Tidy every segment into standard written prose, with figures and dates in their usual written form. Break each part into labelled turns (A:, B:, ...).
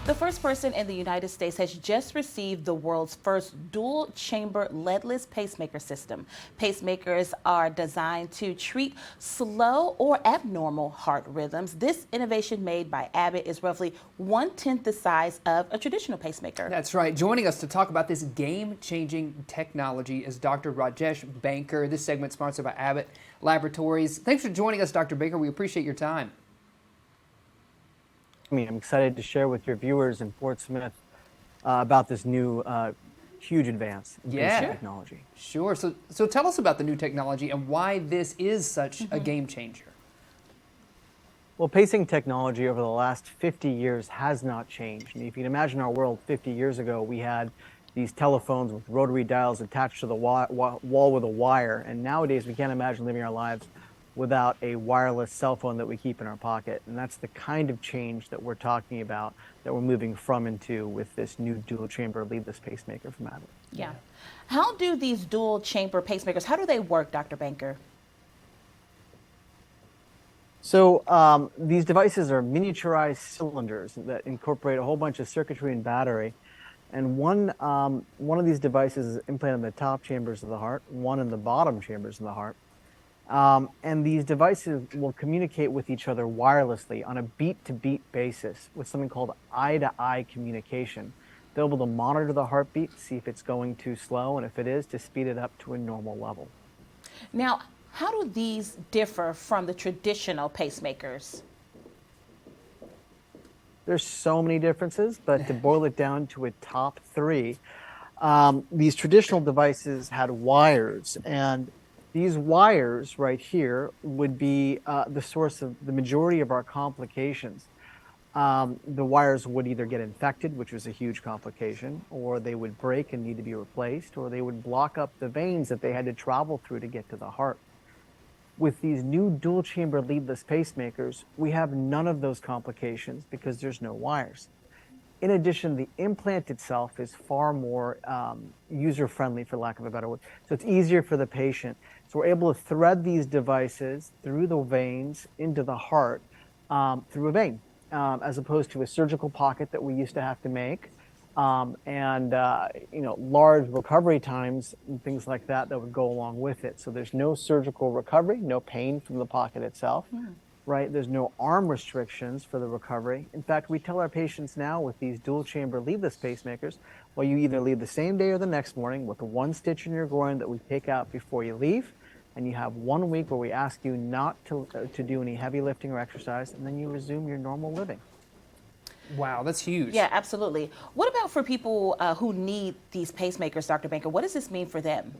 A: The first person in the United States has just received the world's first dual-chamber leadless pacemaker system. Pacemakers are designed to treat slow or abnormal heart rhythms. This innovation made by Abbott is roughly 1/10 the size of a traditional pacemaker.
B: That's right. Joining us to talk about this game-changing technology is Dr. Rajesh Banker. This segment sponsored by Abbott Laboratories. Thanks for joining us, Dr. Banker. We appreciate your time.
C: I'm excited to share with your viewers in Fort Smith about this new huge advance in pacing technology.
B: Sure. So tell us about the new technology and why this is such a game changer.
C: Well, pacing technology over the last 50 years has not changed. And if you can imagine our world 50 years ago, we had these telephones with rotary dials attached to the wall with a wire. And nowadays, we can't imagine living our lives without a wireless cell phone that we keep in our pocket. And that's the kind of change that we're talking about, that we're moving from into with this new dual chamber leadless pacemaker from Abbott.
A: Yeah. How do these dual chamber pacemakers, how do they work, Dr. Banker?
C: So these devices are miniaturized cylinders that incorporate a whole bunch of circuitry and battery. And one of these devices is implanted in the top chambers of the heart, one in the bottom chambers of the heart. And these devices will communicate with each other wirelessly on a beat-to-beat basis with something called eye-to-eye communication. They'll be able to monitor the heartbeat, see if it's going too slow, and if it is, to speed it up to a normal level.
A: Now, how do these differ from the traditional pacemakers?
C: There's so many differences, but to boil it down to a top three, these traditional devices had wires, and these wires right here would be the source of the majority of our complications. The wires would either get infected, which was a huge complication, or they would break and need to be replaced, or they would block up the veins that they had to travel through to get to the heart. With these new dual chamber leadless pacemakers, we have none of those complications because there's no wires. In addition, the implant itself is far more user-friendly, for lack of a better word. So it's easier for the patient. So we're able to thread these devices through the veins into the heart through a vein, as opposed to a surgical pocket that we used to have to make, and large recovery times and things like that would go along with it. So there's no surgical recovery, no pain from the pocket itself. Right? There's no arm restrictions for the recovery. In fact, we tell our patients now with these dual chamber leadless pacemakers, well, you either leave the same day or the next morning with the one stitch in your groin that we take out before you leave, and you have 1 week where we ask you not to do any heavy lifting or exercise, and then you resume your normal living.
B: Wow, that's huge.
A: Yeah, absolutely. What about for people who need these pacemakers, Dr. Banker? What does this mean for them?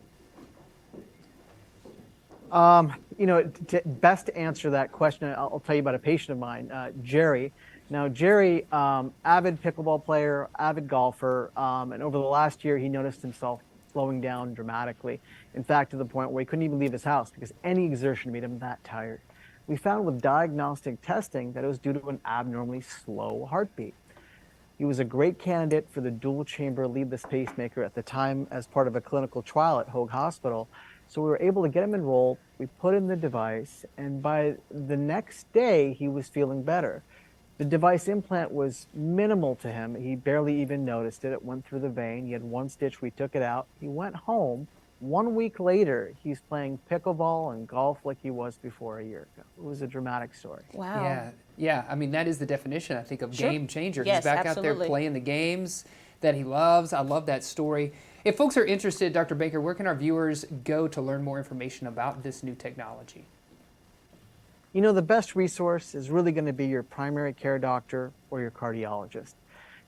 C: Best to answer that question, I'll tell you about a patient of mine, Jerry. Now, Jerry, avid pickleball player, avid golfer, and over the last year, he noticed himself slowing down dramatically. In fact, to the point where he couldn't even leave his house because any exertion made him that tired. We found with diagnostic testing that it was due to an abnormally slow heartbeat. He was a great candidate for the dual chamber leadless pacemaker at the time as part of a clinical trial at Hoag Hospital. So we were able to get him enrolled, we put in the device, and by the next day, he was feeling better. The device implant was minimal to him. He barely even noticed it. It went through the vein. He had one stitch. We took it out. He went home. 1 week later, he's playing pickleball and golf like he was before a year ago. It was a dramatic story.
A: Wow.
B: Yeah. I mean, that is the definition, I think, of game changer.
A: Yes,
B: He's back out there playing the games that he loves. I love that story. If folks are interested, Dr. Baker, where can our viewers go to learn more information about this new technology?
C: The best resource is really going to be your primary care doctor or your cardiologist.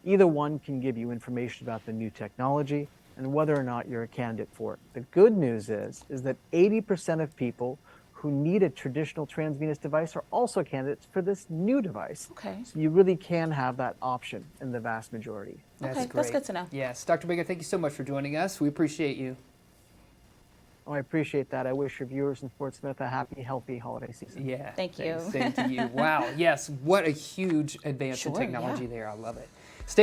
C: Either one can give you information about the new technology and whether or not you're a candidate for it. The good news is that 80% of people who need a traditional transvenous device are also candidates for this new device.
A: Okay.
C: So you really can have that option in the vast majority.
B: That's
A: okay,
B: great.
A: That's good to know.
B: Yes. Dr. Baker, thank you so much for joining us. We appreciate you.
C: Oh, I appreciate that. I wish your viewers in Fort Smith a happy, healthy holiday season.
A: Yeah. Thank you.
B: Same to you. Wow. Yes. What a huge advance in technology there. I love it. Stay with